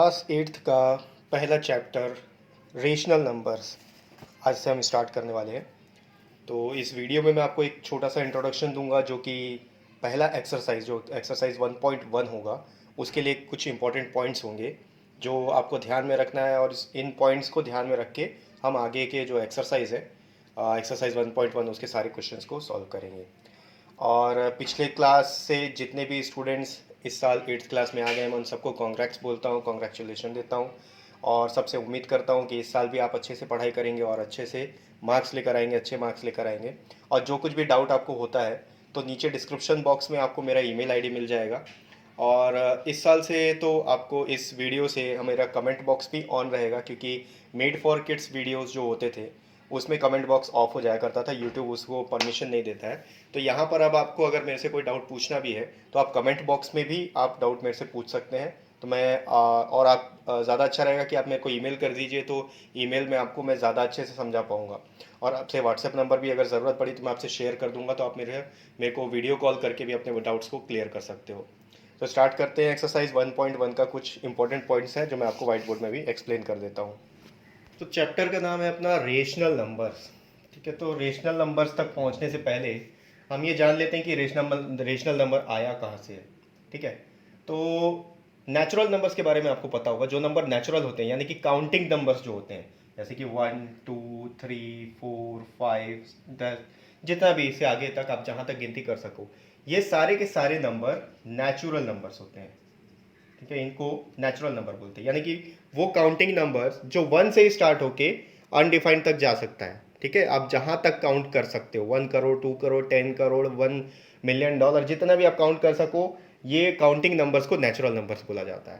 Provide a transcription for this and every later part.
Class eighth का पहला chapter rational numbers आज से हम स्टार्ट करने वाले हैं। तो इस वीडियो में मैं आपको एक छोटा सा इंट्रोडक्शन दूंगा जो कि पहला एक्सरसाइज जो एक्सरसाइज 1.1 होगा उसके लिए कुछ इंपॉर्टेंट पॉइंट्स होंगे जो आपको ध्यान में रखना है, और इन पॉइंट्स को ध्यान में रख के हम आगे के जो एक्सरसाइज है एक्सरसाइज 1.1 उसके सारे क्वेश्चंस को सॉल्व करेंगे। और पिछले क्लास से जितने भी स्टूडेंट्स इस साल एट्थ क्लास में आ गए मैं उन सबको कॉन्ग्रेट्स बोलता हूँ, कॉन्ग्रेचुलेशन देता हूँ। और सबसे उम्मीद करता हूँ कि इस साल भी आप अच्छे से पढ़ाई करेंगे और अच्छे से मार्क्स लेकर आएंगे, अच्छे मार्क्स लेकर आएंगे। और जो कुछ भी डाउट आपको होता है तो नीचे डिस्क्रिप्शन बॉक्स में आपको मेरा ईमेल आईडी मिल जाएगा। और इस साल से तो आपको इस वीडियो से मेरा कमेंट बॉक्स भी ऑन रहेगा, क्योंकि मेड फॉर किड्स वीडियोस जो होते थे उसमें कमेंट बॉक्स ऑफ हो जाया करता था, यूट्यूब उसको परमिशन नहीं देता है। तो यहाँ पर अब आपको अगर मेरे से कोई डाउट पूछना भी है तो आप कमेंट बॉक्स में भी आप डाउट मेरे से पूछ सकते हैं। तो मैं और आप ज़्यादा अच्छा रहेगा कि आप मेरे को ईमेल कर दीजिए, तो ईमेल में आपको मैं ज़्यादा अच्छे से समझा पाऊँगा। और आपसे व्हाट्सएप नंबर भी अगर ज़रूरत पड़ी तो मैं आपसे शेयर कर दूंगा, तो आप मेरे को वीडियो कॉल करके भी अपने डाउट्स को क्लियर कर सकते हो। तो स्टार्ट करते हैं। एक्सरसाइज 1.1 का कुछ इंपॉर्टेंट पॉइंट्स हैं जो मैं आपको व्हाइट बोर्ड में भी एक्सप्लेन कर देता हूँ। तो चैप्टर का नाम है अपना रेशनल नंबर्स। ठीक है, तो रेशनल नंबर्स तक पहुंचने से पहले हम ये जान लेते हैं कि रेशनल नंबर आया कहाँ से है। ठीक है, तो नेचुरल नंबर्स के बारे में आपको पता होगा। जो नंबर नेचुरल होते हैं यानी कि काउंटिंग नंबर्स जो होते हैं, जैसे कि 1 2 3 4 5 10, जितना भी इससे आगे तक आप जहाँ तक गिनती कर सको, ये सारे के सारे नंबर नेचुरल नंबर्स होते हैं। ठीक है, इनको नेचुरल नंबर बोलते हैं, यानी कि वो काउंटिंग नंबर्स जो 1 से स्टार्ट होके अनडिफाइंड तक जा सकता है। ठीक है, आप जहां तक काउंट कर सकते हो, 1 करोड़ 2 करोड़ 10 करोड़ $1 मिलियन, जितना भी आप काउंट कर सको, ये काउंटिंग नंबर्स को नेचुरल नंबर्स बोला जाता है।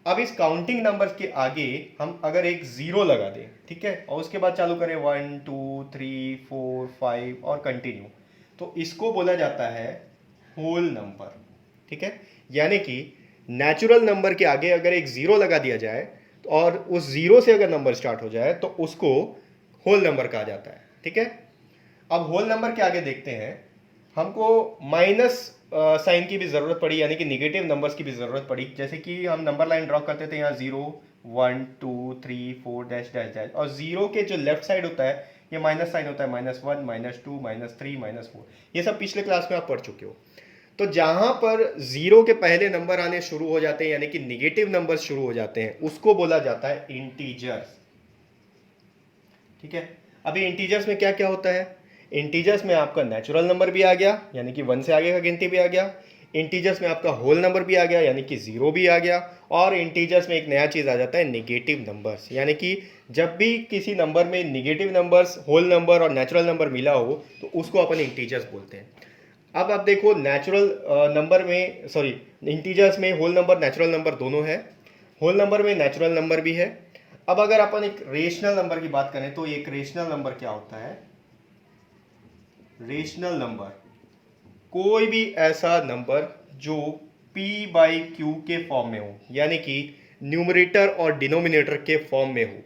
अब इस काउंटिंग नंबर्स के आगे हम अगर एक जीरो लगा दें, ठीक है, और उसके बाद चालू करें 1 2 3 4 5 और कंटिन्यू, तो इसको बोला जाता है होल नंबर। ठीक है, यानी कि नेचुरल नंबर के आगे अगर एक जीरो लगा दिया जाए और उस जीरो से अगर नंबर स्टार्ट हो जाए तो उसको होल नंबर कहा जाता है। ठीक है, अब होल नंबर के आगे देखते हैं, हमको माइनस साइन की भी जरूरत पड़ी, यानी कि निगेटिव नंबर्स की भी जरूरत पड़ी। जैसे कि हम नंबर लाइन ड्रॉ करते थे यहाँ 0 1 2 3 4 डैश डैश डैश, और जीरो के जो लेफ्ट साइड होता है ये माइनस साइन होता है, -1 -2 -3 -4। ये सब पिछले क्लास में आप पढ़ चुके हो। तो जहां पर जीरो के पहले नंबर आने शुरू हो जाते हैं यानी कि निगेटिव नंबर शुरू हो जाते हैं, उसको बोला जाता है इंटीजर्स। ठीक है, अभी इंटीजर्स में क्या क्या होता है? इंटीजर्स में आपका नेचुरल नंबर भी आ गया, यानी कि 1 से आगे का गिनती भी आ गया। इंटीजर्स में आपका होल नंबर भी आ गया, यानी कि जीरो भी आ गया। और इंटीजर्स में एक नया चीज आ जाता है, निगेटिव नंबर्स, यानी कि जब भी किसी नंबर में निगेटिव नंबर्स, होल नंबर और नेचुरल नंबर मिला हो तो उसको अपन इंटीजर्स बोलते हैं। अब आप देखो, नेचुरल नंबर में, सॉरी, इंटीजर्स में होल नंबर नेचुरल नंबर दोनों है, होल नंबर में नेचुरल नंबर भी है। अब अगर अपन एक रेशनल नंबर की बात करें तो एक रेशनल नंबर क्या होता है? रेशनल नंबर कोई भी ऐसा नंबर जो p बाई क्यू के फॉर्म में हो, यानी कि न्यूमरेटर और डिनोमिनेटर के फॉर्म में हो।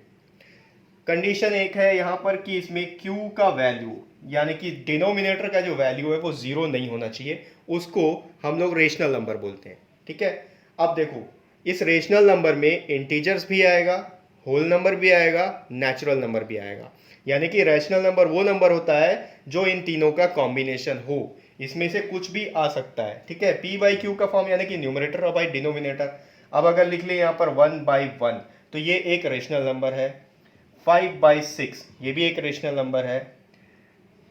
कंडीशन एक है यहां पर कि इसमें q का वैल्यू, यानी कि डिनोमिनेटर का जो वैल्यू है वो जीरो नहीं होना चाहिए, उसको हम लोग रेशनल नंबर बोलते हैं। ठीक है, अब देखो, इस रेशनल नंबर में इंटीजर्स भी आएगा, होल नंबर भी आएगा, नेचुरल नंबर भी आएगा। यानी कि रैशनल नंबर वो नंबर होता है जो इन तीनों का कॉम्बिनेशन हो, इसमें से कुछ भी आ सकता है। ठीक है, p बाई क्यू का फॉर्म यानी कि न्यूमरेटर और बाई डिनोमिनेटर। अब अगर लिख ले यहाँ पर 1/1 तो ये एक रेशनल नंबर है। 5/6 ये भी एक रेशनल नंबर है।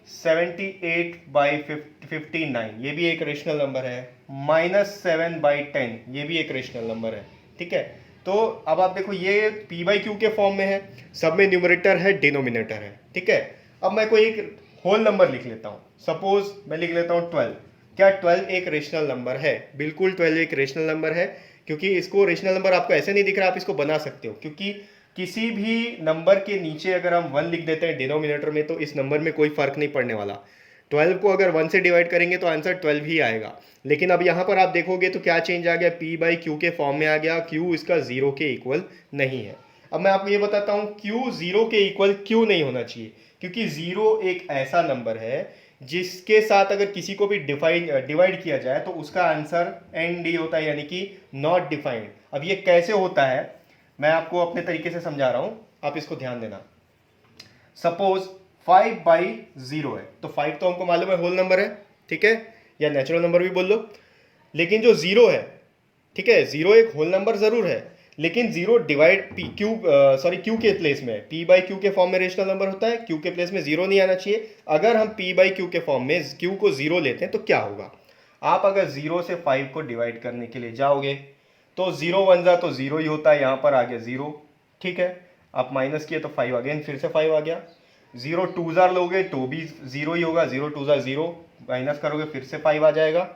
78/59 ये भी एक रेशनल नंबर है। -7/10 ये भी एक रेशनल नंबर है। ठीक है, तो अब आप देखो, ये p बाई क्यू के फॉर्म में है, सब में न्यूमरेटर है, डिनोमिनेटर है। ठीक है, अब मैं कोई एक होल नंबर लिख लेता हूं, सपोज मैं लिख लेता हूं 12। क्या 12 एक रेशनल नंबर है? बिल्कुल 12 एक रेशनल नंबर है, क्योंकि इसको रेशनल नंबर आपको ऐसे नहीं दिख रहा, आप इसको बना सकते हो, क्योंकि किसी भी नंबर के नीचे अगर हम 1 लिख देते हैं डिनोमिनेटर में तो इस नंबर में कोई फर्क नहीं पड़ने वाला। 12 को अगर 1 से डिवाइड करेंगे तो आंसर 12 ही आएगा। लेकिन अब यहाँ पर आप देखोगे तो क्या चेंज आ गया, p बाई क्यू के फॉर्म में आ गया, q इसका जीरो के इक्वल नहीं है। अब मैं आपको ये बताता हूँ q जीरो के इक्वल क्यों नहीं होना चाहिए, क्योंकि जीरो एक ऐसा नंबर है जिसके साथ अगर किसी को भी डिवाइड किया जाए तो उसका आंसर ND होता है, यानी कि नॉट डिफाइंड। अब ये कैसे होता है? मैं आपको अपने तरीके से समझा रहा हूं, आप इसको ध्यान देना। सपोज 5/0 है, तो 5 तो हमको मालूम है होल नंबर है, ठीक है, या नेचुरल नंबर भी बोल लो। लेकिन जो जीरो है, ठीक है, जीरो एक होल नंबर जरूर है, लेकिन zero divide P Q Q के प्लेस में, पी बाई क्यू के फॉर्म में रेशनल नंबर होता है, क्यू के प्लेस में जीरो नहीं आना चाहिए। अगर हम पी बाई क्यू के फॉर्म में क्यू को जीरो लेते हैं तो क्या होगा, आप अगर जीरो से 5 को डिवाइड करने के लिए जाओगे तो जीरो वन जा तो जीरो ही होता है, यहां पर आ गया जीरो, ठीक है, आप माइनस किए तो 5 अगेन फिर से 5 आ गया। जीरो टू जार लोगे तो भी जीरो ही होगा, जीरो टू जार जीरो, माइनस करोगे फिर से 5 आ जाएगा।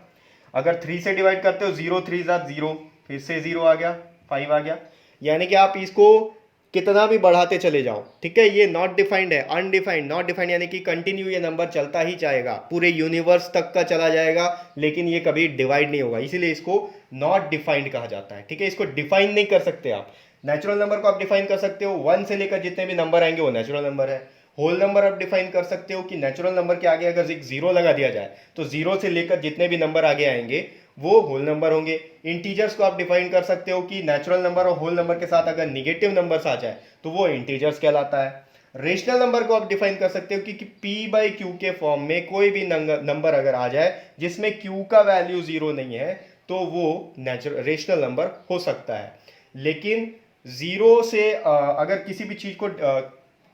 अगर 3 से डिवाइड करते हो, जीरो थ्री जार जीरो, फिर से जीरो आ गया, 5 आ गया। यानी कि आप इसको कितना भी बढ़ाते चले जाओ, ठीक है, ये नॉट डिफाइंड है, अनडिफाइंड, नॉट डिफाइंड यानी कि कंटिन्यू ये नंबर चलता ही जाएगा, पूरे यूनिवर्स तक का चला जाएगा, लेकिन ये कभी डिवाइड नहीं होगा, इसीलिए इसको नॉट डिफाइंड कहा जाता है, ठीक है। इसको डिफाइन नहीं कर सकते आप। नेचुरल नंबर को आप डिफाइन कर सकते हो, 1 से लेकर जितने भी नंबर आएंगे वो नेचुरल नंबर है। होल नंबर आप डिफाइन कर सकते हो कि नेचुरल नंबर के आगे अगर एक जीरो लगा दिया जाए तो जीरो से लेकर जितने भी नंबर आगे आएंगे वो होल नंबर होंगे। इंटीजर्स को आप डिफाइन कर सकते हो कि नेचुरल नंबर और होल नंबर के साथ अगर निगेटिव नंबर्स आ जाए तो वो इंटीजर्स कहलाता है। रेशनल नंबर को आप डिफाइन कर सकते हो कि p बाई क्यू के फॉर्म में कोई भी नंबर अगर आ जाए जिसमें q का वैल्यू जीरो नहीं है तो वो रेशनल नंबर हो सकता है। लेकिन जीरो से अगर किसी भी चीज को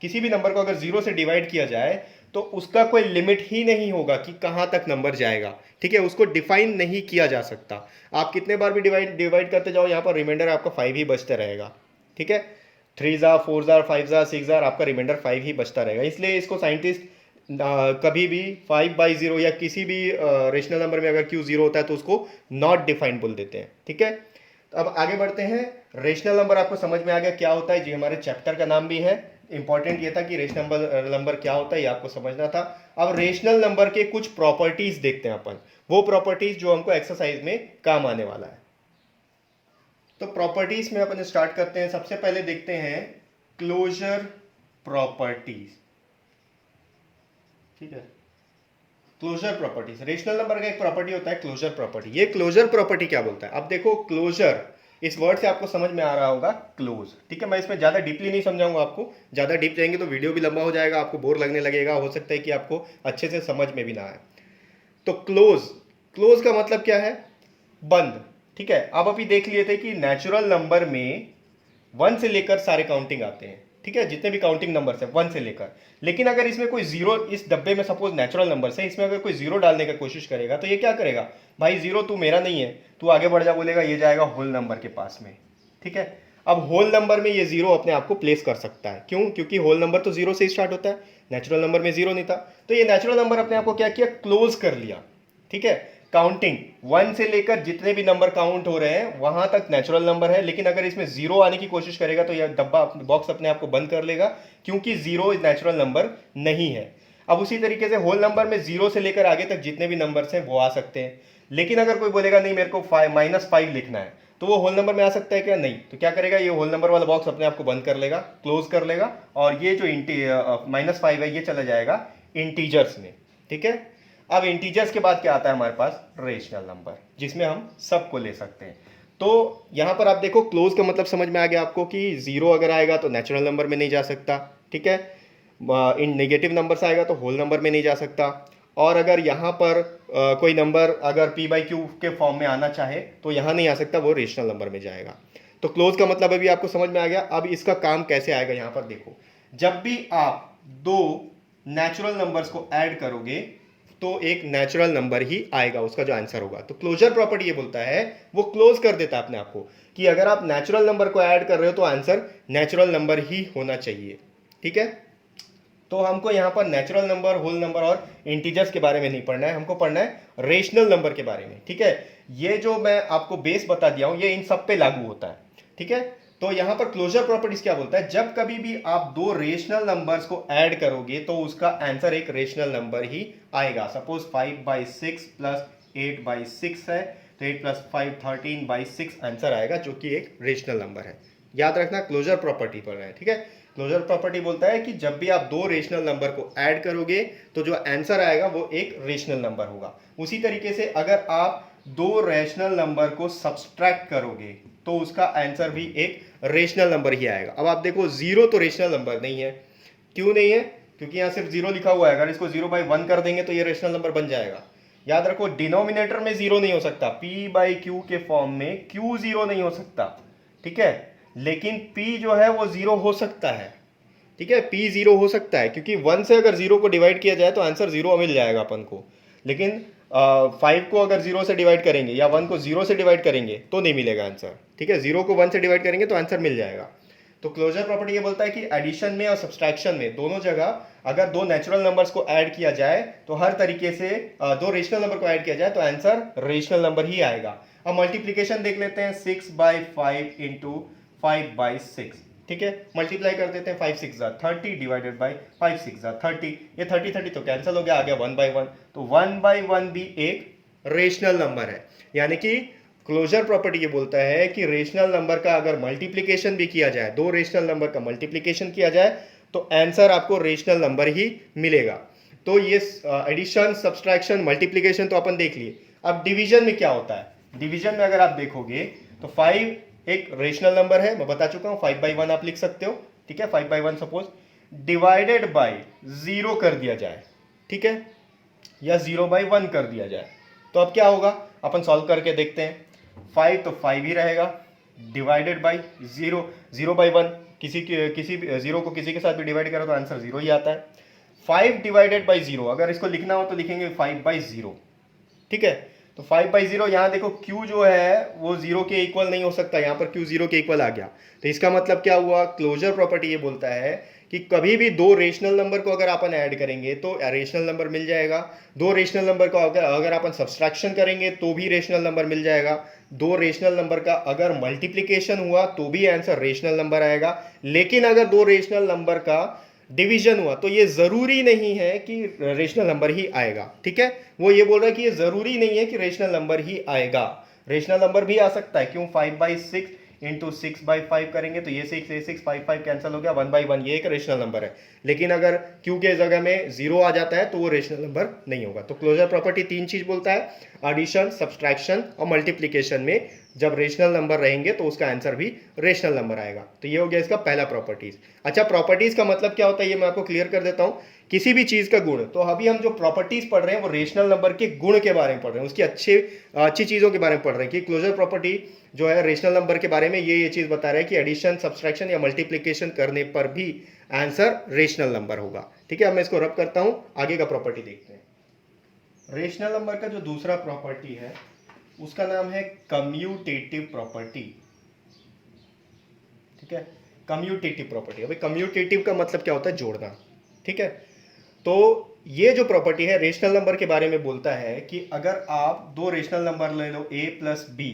किसी भी नंबर को अगर जीरो से डिवाइड किया जाए तो उसका कोई लिमिट ही नहीं होगा कि कहां तक नंबर जाएगा, ठीक है, उसको डिफाइन नहीं किया जा सकता। आप कितने बार भी डिवाइड करते जाओ, यहां पर रिमाइंडर आपका 5 ही बचता रहेगा, ठीक है, 3 जार 4 जार 5 जार 6 जार आपका रिमाइंडर 5 ही बचता रहेगा। इसलिए इसको साइंटिस्ट कभी भी 5/0 या किसी भी रेशनल नंबर में अगर क्यू जीरो होता है तो उसको नॉट डिफाइंड बोल देते हैं, ठीक है। तो अब आगे बढ़ते हैं। रेशनल नंबर आपको समझ में आ गया क्या होता है, जी हमारे चैप्टर का नाम भी है। इंपॉर्टेंट ये था कि रेशनल नंबर क्या होता है ये आपको समझना था। अब रेशनल नंबर के कुछ प्रॉपर्टीज देखते हैं अपन, वो प्रॉपर्टीज जो हमको एक्सरसाइज में काम आने वाला है। तो प्रॉपर्टीज में अपन स्टार्ट करते हैं। सबसे पहले देखते हैं क्लोजर प्रॉपर्टीज, ठीक है, क्लोजर प्रॉपर्टीज। रेशनल नंबर का एक प्रॉपर्टी होता है क्लोजर प्रॉपर्टी। ये क्लोजर प्रॉपर्टी क्या बोलता है, अब देखो क्लोजर इस वर्ड से आपको समझ में आ रहा होगा क्लोज, ठीक है। मैं इसमें ज्यादा डीपली नहीं समझाऊंगा, आपको ज्यादा डीप जाएंगे तो वीडियो भी लंबा हो जाएगा, आपको बोर लगने लगेगा, हो सकता है कि आपको अच्छे से समझ में भी ना आए। तो क्लोज, क्लोज का मतलब क्या है, बंद, ठीक है। अब अभी देख लिए थे कि नेचुरल नंबर में 1 से लेकर सारे काउंटिंग आते हैं, ठीक है, जितने भी काउंटिंग नंबर्स हैं 1 से लेकर। लेकिन अगर इसमें कोई जीरो, इस डब्बे में सपोज नेचुरल नंबर है, इसमें अगर कोई जीरो डालने की कोशिश करेगा तो ये क्या करेगा, भाई जीरो तू मेरा नहीं है, तू आगे बढ़ जा, बोलेगा ये जाएगा होल नंबर के पास में, ठीक है। अब होल नंबर में ये जीरो अपने आप को प्लेस कर सकता है, क्यों, क्योंकि होल नंबर तो जीरो से ही स्टार्ट होता है, नेचुरल नंबर में जीरो नहीं था, तो ये नेचुरल नंबर अपने आप को क्या किया, क्लोज कर लिया, ठीक है। काउंटिंग 1 से लेकर जितने भी नंबर काउंट हो रहे हैं वहां तक नेचुरल नंबर है, लेकिन अगर इसमें जीरो आने की कोशिश करेगा तो यह डब्बा बॉक्स अपने आप को बंद कर लेगा, क्योंकि जीरो नेचुरल नंबर नहीं है। अब उसी तरीके से होल नंबर में जीरो से लेकर आगे तक जितने भी नंबर्स हैं वो आ सकते हैं। लेकिन अगर कोई बोलेगा नहीं मेरे को -5 लिखना है तो वो होल नंबर में आ सकता है क्या, नहीं, तो क्या करेगा, ये होल नंबर वाला बॉक्स अपने आप को बंद कर लेगा, क्लोज कर लेगा, और ये जो -5 है ये चला जाएगा इंटीजर्स में, ठीक है। अब इंटीजर्स के बाद क्या आता है हमारे पास, रेशनल नंबर, जिसमें हम सबको ले सकते हैं। तो यहां पर आप देखो क्लोज का मतलब समझ में आ गया आपको कि जीरो अगर आएगा तो नेचुरल नंबर में नहीं जा सकता, ठीक है, इन नेगेटिव नंबर्स आएगा तो होल नंबर में नहीं जा सकता, और अगर यहाँ पर कोई नंबर अगर p बाई क्यू के फॉर्म में आना चाहे तो यहाँ नहीं आ सकता, वो रेशनल नंबर में जाएगा। तो क्लोज का मतलब अभी आपको समझ में आ गया। अब इसका काम कैसे आएगा, यहाँ पर देखो, जब भी आप दो नेचुरल नंबर्स को ऐड करोगे तो एक नेचुरल नंबर ही आएगा, उसका जो आंसर होगा। तो क्लोजर प्रॉपर्टी ये बोलता है, वो क्लोज कर देता है अपने आप को कि अगर आप नेचुरल नंबर को ऐड कर रहे हो तो आंसर नेचुरल नंबर ही होना चाहिए, ठीक है। तो हमको यहाँ पर नेचुरल नंबर, होल नंबर और इंटीजर्स के बारे में नहीं पढ़ना है, हमको पढ़ना है रेशनल नंबर के बारे में, ठीक है। ये जो मैं आपको बेस बता दिया हूं ये इन सब पे लागू होता है, ठीक है। तो यहां पर क्लोजर प्रॉपर्टीज क्या बोलता है, जब कभी भी आप दो रेशनल नंबर्स को ऐड करोगे तो उसका आंसर एक रेशनल नंबर ही आएगा। सपोज 5/6 प्लस 8/6 है तो 8 + 5 13/6 आंसर आएगा, जो कि एक रेशनल नंबर है। याद रखना क्लोजर प्रॉपर्टी पढ़ रहे हैं, ठीक है। क्लोजर प्रॉपर्टी बोलता है कि जब भी आप दो रेशनल नंबर को ऐड करोगे तो जो आंसर आएगा वो एक रेशनल नंबर होगा। उसी तरीके से अगर आप दो रैशनल नंबर को सब्सट्रैक्ट करोगे तो उसका आंसर भी एक रेशनल नंबर ही आएगा। अब आप देखो जीरो तो रेशनल नंबर नहीं है, क्यों नहीं है? क्योंकि यहाँ सिर्फ जीरो लिखा हुआ है, अगर इसको 0/1 कर देंगे तो ये रेशनल नंबर बन जाएगा। याद रखो डिनोमिनेटर में जीरो नहीं हो सकता, p/q के फॉर्म में q जीरो नहीं हो सकता, ठीक है, लेकिन p जो है वो जीरो हो सकता है, ठीक है, p जीरो हो सकता है क्योंकि 1 से अगर जीरो को डिवाइड किया जाए तो आंसर जीरो मिल जाएगा अपन को, लेकिन 5 को अगर जीरो से डिवाइड करेंगे या 1 को जीरो से डिवाइड करेंगे तो नहीं मिलेगा आंसर, ठीक है, जीरो को 1 से डिवाइड करेंगे तो आंसर मिल जाएगा। तो क्लोजर प्रॉपर्टी ये बोलता है कि एडिशन में और सब्सट्रैक्शन में दोनों जगह अगर दो नेचुरल नंबर्स को ऐड किया जाए तो हर तरीके से दो रेशनल नंबर को ऐड किया जाए तो आंसर रेशनल नंबर ही आएगा। अब मल्टीप्लीकेशन देख लेते हैं, 6/5 इंटू 5/6, ठीक है, मल्टीप्लाई कर देते हैं, 5 6 30 डिवाइडेड बाई 5 6 30, ये 30 30 तो कैंसिल हो गया, आ गया 1/1, तो 1/1 भी एक रेशनल नंबर है। यानी कि क्लोजर प्रॉपर्टी ये बोलता है कि रेशनल नंबर का अगर मल्टीप्लिकेशन भी किया जाए, दो रेशनल नंबर का मल्टीप्लिकेशन किया जाए तो आंसर आपको रेशनल नंबर ही मिलेगा। तो ये एडिशन सब्सट्रैक्शन मल्टीप्लिकेशन तो अपन देख लिए। अब डिवीजन में क्या होता है? डिवीजन में अगर आप देखोगे तो 5 एक रेशनल नंबर है, मैं बता चुका हूं, 5/1 आप लिख सकते हो, ठीक है, 5/1 सपोज डिवाइडेड बाय 0 कर दिया जाए, ठीक है, या 0/1 कर दिया जाए तो अब क्या होगा, अपन सॉल्व करके देखते हैं। 5 तो 5 ही रहेगा, डिवाइडेड बाई 0, 0/1 किसी जीरो को किसी के साथ भी डिवाइड करो तो आंसर 0 ही आता है। 5 डिवाइडेड बाई 0, अगर इसको लिखना हो तो लिखेंगे 5/0, ठीक है, तो 5/0, यहाँ देखो q जो है वो 0 के इक्वल नहीं हो सकता, यहाँ पर q 0 के इक्वल आ गया, तो इसका मतलब क्या हुआ, क्लोजर प्रॉपर्टी ये बोलता है कि कभी भी दो रेशनल नंबर को अगर अपन ऐड करेंगे तो रेशनल नंबर मिल जाएगा, दो रेशनल नंबर को अगर अपन सब्सट्रैक्शन करेंगे तो भी रेशनल नंबर मिल जाएगा, दो रेशनल नंबर का अगर मल्टीप्लिकेशन हुआ तो भी आंसर रेशनल नंबर आएगा, लेकिन अगर दो रेशनल नंबर का डिवीजन हुआ तो ये जरूरी नहीं है कि रेशनल नंबर ही आएगा, ठीक है, वो ये बोल रहा है कि ये जरूरी नहीं है कि रेशनल नंबर ही आएगा, रेशनल नंबर भी आ सकता है, क्यों, 5/6 इंटू 6/5 करेंगे तो ये 6 ये 6 5 5 कैंसिल हो गया, 1/1 ये एक रेशनल नंबर है, लेकिन अगर q के जगह में 0 आ जाता है तो वो रेशनल नंबर नहीं होगा। तो क्लोजर प्रॉपर्टी तीन चीज बोलता है, एडिशन सब्सट्रैक्शन और मल्टीप्लिकेशन में जब रेशनल नंबर रहेंगे तो उसका आंसर भी रेशनल नंबर आएगा। तो ये हो गया इसका पहला प्रॉपर्टीज। अच्छा, प्रॉपर्टीज का मतलब क्या होता है ये मैं आपको क्लियर कर देता हूँ, किसी भी चीज का गुण, तो अभी हम जो प्रॉपर्टीज पढ़ रहे हैं वो रेशनल नंबर के गुण के बारे में पढ़ रहे हैं, उसकी अच्छी चीजों के बारे में पढ़ रहे हैं कि क्लोजर प्रॉपर्टी जो है रेशनल नंबर के बारे में ये चीज बता रहा है कि एडिशन सब्सट्रैक्शन या मल्टीप्लिकेशन करने पर भी आंसर रेशनल नंबर होगा, ठीक है। अब मैं इसको रब करता हूं, आगे का प्रॉपर्टी देखते हैं। रेशनल नंबर का जो दूसरा प्रॉपर्टी है उसका नाम है कम्यूटेटिव प्रॉपर्टी, ठीक है, कम्यूटेटिव प्रॉपर्टी। अभी कम्यूटेटिव का मतलब क्या होता है, जोड़ना, ठीक है। तो ये जो प्रॉपर्टी है रेशनल नंबर के बारे में बोलता है कि अगर आप दो रेशनल नंबर ले लो a प्लस बी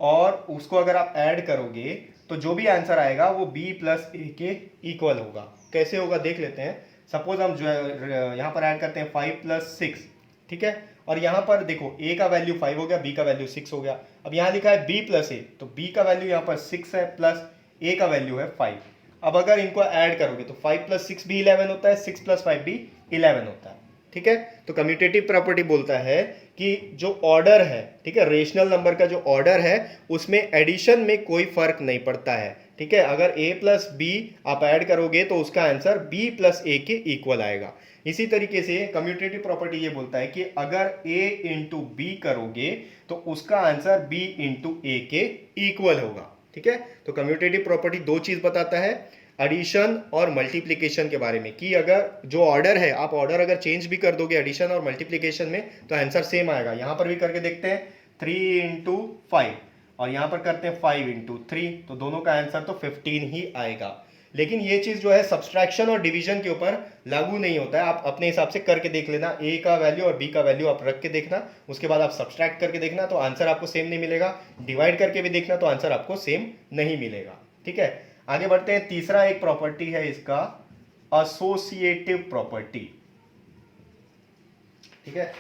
और उसको अगर आप ऐड करोगे तो जो भी आंसर आएगा वो b प्लस ए के इक्वल होगा। कैसे होगा देख लेते हैं। सपोज हम जो है यहाँ पर ऐड करते हैं 5 + 6, ठीक है, और यहाँ पर देखो a का वैल्यू 5 हो गया, b का वैल्यू 6 हो गया। अब यहाँ लिखा है b + a, तो b का वैल्यू यहाँ पर 6 है प्लस a का वैल्यू है 5। अब अगर इनको ऐड करोगे तो 5 + 6 भी 11 होता है, 6 + 5 भी 11 होता है, ठीक है। तो कम्यूटेटिव प्रॉपर्टी बोलता है कि जो ऑर्डर है, ठीक है, रेशनल नंबर का जो ऑर्डर है उसमें एडिशन में कोई फर्क नहीं पड़ता है, ठीक है। अगर a प्लस b आप ऐड करोगे तो उसका आंसर b प्लस a के इक्वल आएगा। इसी तरीके से कम्यूटेटिव प्रॉपर्टी ये बोलता है कि अगर a इंटू बी करोगे तो उसका आंसर b इंटू a के इक्वल होगा, ठीक है। तो कम्यूटेटिव प्रॉपर्टी दो चीज बताता है, एडिशन और मल्टीप्लिकेशन के बारे में, कि अगर जो ऑर्डर है आप ऑर्डर अगर चेंज भी कर दोगे एडिशन और मल्टीप्लिकेशन में तो आंसर सेम आएगा। यहां पर भी करके देखते हैं, 3 × 5 और यहां पर करते हैं 5 × 3, तो दोनों का आंसर तो 15 ही आएगा। लेकिन ये चीज जो है सब्सट्रैक्शन और डिवीजन के ऊपर लागू नहीं होता है, आप अपने हिसाब से करके देख लेना, a का वैल्यू और b का वैल्यू आप रख के देखना, उसके बाद आप सब्सट्रैक्ट करके देखना तो आंसर आपको सेम नहीं मिलेगा, डिवाइड करके भी देखना तो आंसर आपको सेम नहीं मिलेगा, ठीक है। आगे बढ़ते हैं, तीसरा एक प्रॉपर्टी है इसका एसोसिएटिव प्रॉपर्टी, ठीक है।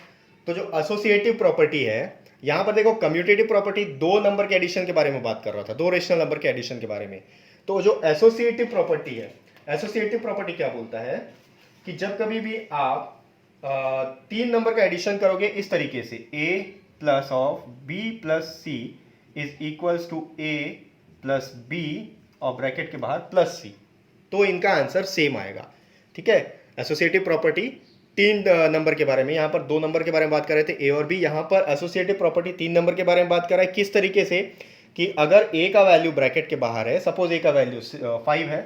तो जो एसोसिएटिव प्रॉपर्टी है, यहां पर देखो कम्यूटेटिव प्रॉपर्टी दो नंबर के एडिशन के बारे में बात कर रहा था, दो रेशनल नंबर के एडिशन के बारे में। तो जो एसोसिएटिव प्रॉपर्टी है, एसोसिएटिव प्रॉपर्टी क्या बोलता है कि जब कभी भी आप 3 नंबर का एडिशन करोगे इस तरीके से a plus of b plus C is equals to A plus b और ब्रैकेट के बाहर प्लस सी, तो इनका आंसर सेम आएगा। ठीक है, एसोसिएटिव प्रॉपर्टी 3 नंबर के बारे में, यहाँ पर 2 नंबर के बारे में बात कर रहे थे ए और बी, यहाँ पर एसोसिएटिव प्रॉपर्टी 3 नंबर के बारे में बात कर रहा है। किस तरीके से कि अगर ए का वैल्यू ब्रैकेट के बाहर है, सपोज ए का वैल्यू 5 है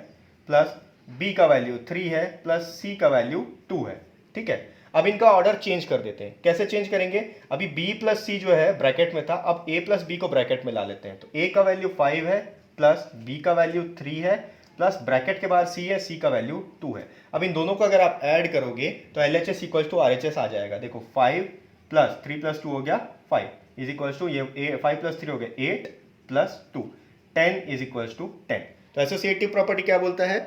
प्लस बी का वैल्यू 3 है प्लस सी का वैल्यू 2 है। ठीक है, अब इनका ऑर्डर चेंज कर देते हैं। कैसे चेंज करेंगे, अभी b प्लस सी जो है ब्रैकेट में था, अब a प्लस बी को ब्रैकेट में ला लेते हैं। तो a का वैल्यू 5 है प्लस b का वैल्यू 3 है प्लस ब्रैकेट के बाद c है, c का वैल्यू 2 है। अब इन दोनों को अगर आप ऐड करोगे तो LHS इक्वल टू RHS आ जाएगा। देखो 5 प्लस 3 प्लस 2 हो गया 5 इज इक्वल टू ये 5 प्लस 3 हो गया 8 प्लस 2 10 इज इक्वल टू 10। तो एसोसिएटिव प्रॉपर्टी क्या बोलता है,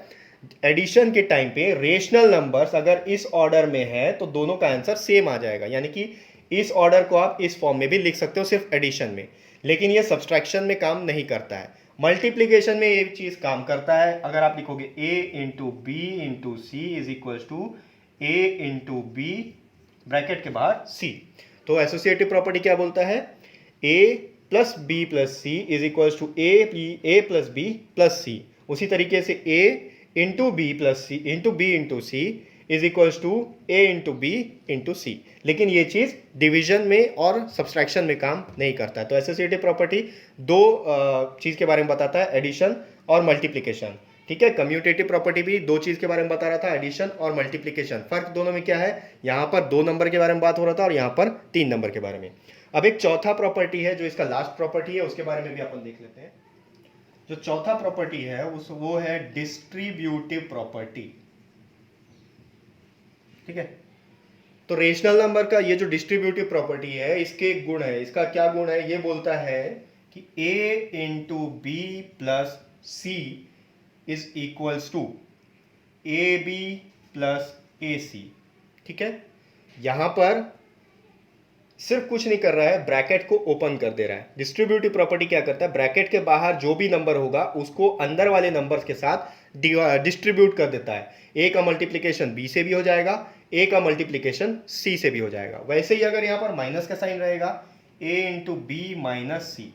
एडिशन के टाइम पे रेशनल नंबर्स अगर इस ऑर्डर में है तो दोनों का आंसर सेम आ जाएगा। यानी कि इस ऑर्डर को आप इस फॉर्म में भी लिख सकते हो सिर्फ एडिशन में, लेकिन ये सब्सट्रैक्शन में काम नहीं करता है। मल्टीप्लीकेशन में ये चीज काम करता है। अगर आप लिखोगे a into B into C is equal to a into b bracket के बाहर c, तो एसोसिएटिव प्रॉपर्टी क्या बोलता है, a plus B plus C is equal to A plus B plus C. उसी तरीके से a into B plus C into B into C is equals to A into B into C. लेकिन ये चीज़ division में और subtraction में काम नहीं करता है। तो एसोसिएटिव प्रॉपर्टी 2 चीज़ के बारे में बताता है, एडिशन और मल्टीप्लिकेशन। ठीक है, कम्यूटेटिव प्रॉपर्टी भी 2 चीज़ के बारे में बता रहा था, एडिशन और मल्टीप्लिकेशन। फर्क दोनों में क्या है, यहाँ पर 2 नंबर के बारे में बात हो रहा था और यहाँ पर 3 नंबर के बारे में। अब एक चौथा प्रॉपर्टी है जो इसका लास्ट प्रॉपर्टी है, उसके बारे में भी अपन देख लेते हैं। जो चौथा प्रॉपर्टी है वो है डिस्ट्रीब्यूटिव प्रॉपर्टी। ठीक है, तो रेशनल नंबर का ये जो डिस्ट्रीब्यूटिव प्रॉपर्टी है, इसके गुण है, इसका क्या गुण है, ये बोलता है कि a into B plus C is equals to A B plus A C. ठीक है, यहां पर सिर्फ कुछ नहीं कर रहा है, ब्रैकेट को ओपन कर दे रहा है। डिस्ट्रीब्यूटिव प्रॉपर्टी क्या करता है, ब्रैकेट के बाहर जो भी नंबर होगा उसको अंदर वाले नंबर्स के साथ डिस्ट्रीब्यूट कर देता है। ए का मल्टीप्लिकेशन बी से भी हो जाएगा, ए का मल्टीप्लिकेशन सी से भी हो जाएगा। वैसे ही अगर यहाँ पर माइनस का साइन रहेगा, ए इंटू बी माइनस सी,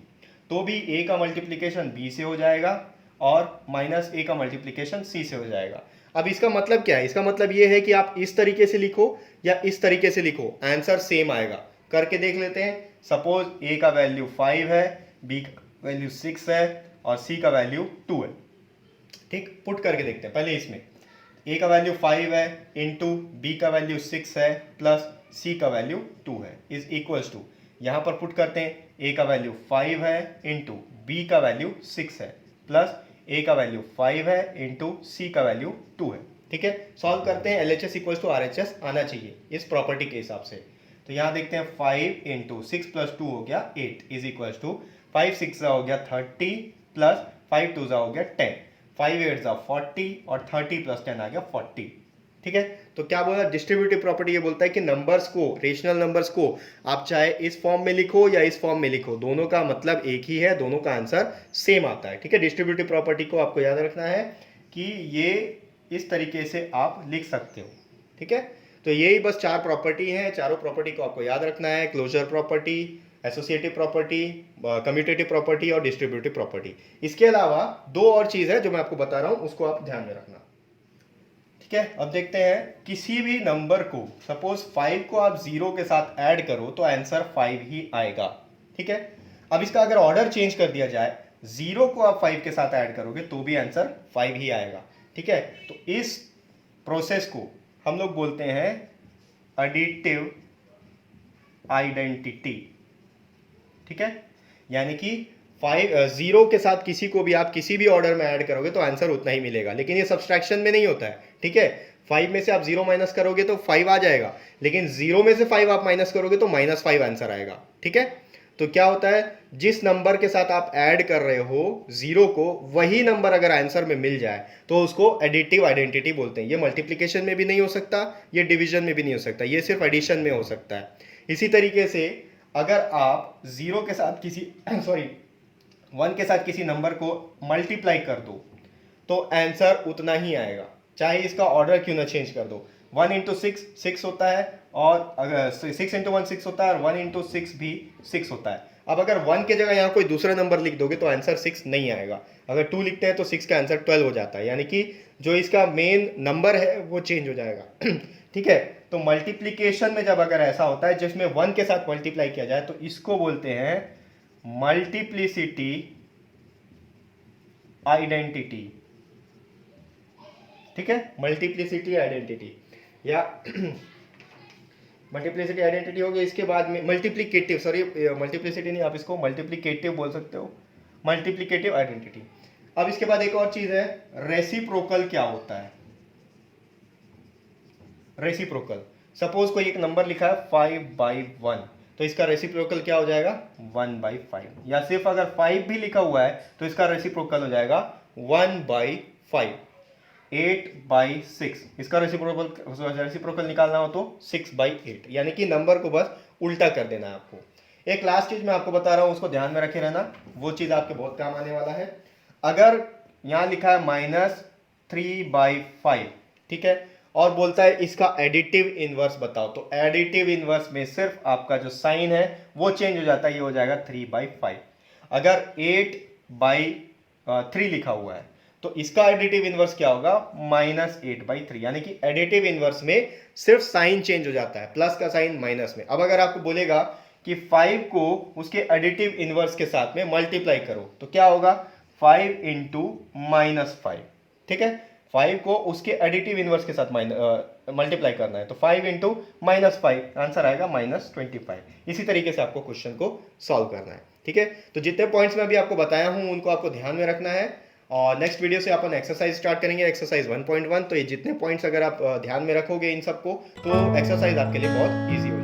तो भी ए का मल्टीप्लिकेशन बी से हो जाएगा और माइनस ए का मल्टीप्लिकेशन सी से हो जाएगा। अब इसका मतलब क्या है, इसका मतलब ये है कि आप इस तरीके से लिखो या इस तरीके से लिखो, आंसर सेम आएगा। करके देख लेते हैं। सपोज ए का वैल्यू 5 है, बी का वैल्यू 6 है और सी का वैल्यू 2 है। ठीक, पुट करके देखते हैं पहले इसमें। ए का वैल्यू 5 है इंटू बी का वैल्यू 6 है प्लस सी का वैल्यू 2 है इज इक्वल्स टू, यहाँ पर पुट करते हैं, ए का वैल्यू 5 है इंटू बी का वैल्यू 6 है प्लस ए का वैल्यू 5 है इंटू सी का वैल्यू 2 है। ठीक है, सॉल्व करते हैं। LHS इक्वल्स टू RHS आना चाहिए इस प्रॉपर्टी के हिसाब से। तो यहाँ देखते हैं 5 इंटू 6 प्लस 2 हो गया 8 इज इक्वल्स टू 5 6 हो गया 30 प्लस 5 2 हो गया 10, 5 8 40 और 30 प्लस 10 आ गया 40। ठीक है, तो क्या बोला, डिस्ट्रीब्यूटिव प्रॉपर्टी ये बोलता है कि नंबर्स को, रेशनल नंबर्स को आप चाहे इस फॉर्म में लिखो या इस फॉर्म में लिखो, दोनों का मतलब एक ही है, दोनों का आंसर सेम आता है। ठीक है, डिस्ट्रीब्यूटिव प्रॉपर्टी को आपको याद रखना है कि ये इस तरीके से आप लिख सकते हो। ठीक है, तो यही बस 4 प्रॉपर्टी हैं, चारों प्रॉपर्टी को आपको याद रखना है, closure property, associative property, commutative property और डिस्ट्रीब्यूटिव प्रॉपर्टी। इसके अलावा 2 और चीज़ है जो मैं आपको बता रहा हूँ, उसको आप ध्यान में रखना। ठीक है, अब देखते हैं, किसी भी नंबर को, सपोज 5 को आप 0 के साथ ऐड करो तो आंसर 5 ही आएगा। ठीक है, अब इसका अगर ऑर्डर चेंज कर दिया जाए, 0 को आप 5 के साथ ऐड करोगे तो भी आंसर 5 ही आएगा। ठीक है, तो इस प्रोसेस को हम लोग बोलते हैं एडिटिव आइडेंटिटी। ठीक है, यानी कि 0 के साथ किसी को भी आप किसी भी ऑर्डर में ऐड करोगे तो आंसर उतना ही मिलेगा, लेकिन ये सब्सट्रैक्शन में नहीं होता है। ठीक है, 5 में से आप 0 माइनस करोगे तो 5 आ जाएगा, लेकिन 0 में से 5 आप माइनस करोगे तो -5 आंसर आएगा। ठीक है, तो क्या होता है, जिस नंबर के साथ आप ऐड कर रहे हो 0 को, वही नंबर अगर आंसर में मिल जाए तो उसको एडिटिव आइडेंटिटी बोलते हैं। ये मल्टीप्लिकेशन में भी नहीं हो सकता, ये डिवीजन में भी नहीं हो सकता, ये सिर्फ एडिशन में हो सकता है। इसी तरीके से अगर आप 0 के साथ किसी 1 के साथ किसी नंबर को मल्टीप्लाई कर दो तो आंसर उतना ही आएगा, चाहे इसका ऑर्डर क्यों ना चेंज कर दो। 1 इंटू 6 होता है, और अगर 6 इंटू 1 6 होता है, और 1 इंटू 6 भी 6 होता है। अब अगर 1 के जगह यहाँ कोई दूसरा नंबर लिख दोगे तो आंसर 6 नहीं आएगा। अगर 2 लिखते हैं तो 6 का आंसर 12 हो जाता है, यानी कि जो इसका मेन नंबर है वो चेंज हो जाएगा। ठीक है, तो मल्टीप्लीकेशन में जब अगर ऐसा होता है जिसमें 1 के साथ मल्टीप्लाई किया जाए तो इसको बोलते हैं मल्टीप्लिसिटी आइडेंटिटी। ठीक है, मल्टीप्लिसिटी आइडेंटिटी या मल्टीप्लिसिटी आइडेंटिटी हो गई। इसके बाद में मल्टीप्लिकेटिव, सॉरी मल्टीप्लिसिटी नहीं, आप इसको मल्टीप्लिकेटिव बोल सकते हो, मल्टीप्लिकेटिव आइडेंटिटी। अब इसके बाद एक और चीज है, रेसिप्रोकल क्या होता है। रेसिप्रोकल, सपोज कोई एक नंबर लिखा है 5/1, तो इसका रेसिप्रोकल क्या हो जाएगा 1/5, या सिर्फ अगर 5 भी लिखा हुआ है तो इसका रेसिप्रोकल हो जाएगा 1/5। 8/6, इसका रेसिप्रोकल निकालना हो तो 6/8, यानी कि नंबर को बस उल्टा कर देना है आपको। एक लास्ट चीज मैं आपको बता रहा हूं, उसको ध्यान में रखे रहना, वो चीज आपके बहुत काम आने वाला है। अगर यहां लिखा है -3/5, ठीक है, और बोलता है इसका एडिटिव इनवर्स बताओ, तो एडिटिव इनवर्स में सिर्फ आपका जो साइन है वो चेंज हो जाता है, ये हो जाएगा 3/5। अगर 8/3 लिखा हुआ है तो इसका एडिटिव इनवर्स क्या होगा -8/3, यानी कि एडिटिव इनवर्स में सिर्फ साइन चेंज हो जाता है, प्लस का साइन माइनस में। अब अगर आपको बोलेगा कि 5 को उसके एडिटिव इनवर्स के साथ में मल्टीप्लाई करो तो क्या होगा 5 इंटू -5, ठीक है, 5 को उसके एडिटिव इनवर्स के साथ मल्टीप्लाई करना है, तो 5 इंटू -5 आंसर आएगा -25। इसी तरीके से आपको क्वेश्चन को सॉल्व करना है। ठीक है, तो जितने पॉइंट्स मैं अभी आपको बताया हूं उनको आपको ध्यान में रखना है, और नेक्स्ट वीडियो से अपन एक्सरसाइज स्टार्ट करेंगे, एक्सरसाइज 1.1। तो ये जितने पॉइंट्स अगर आप ध्यान में रखोगे इन सबको, तो एक्सरसाइज आपके लिए बहुत ईजी हो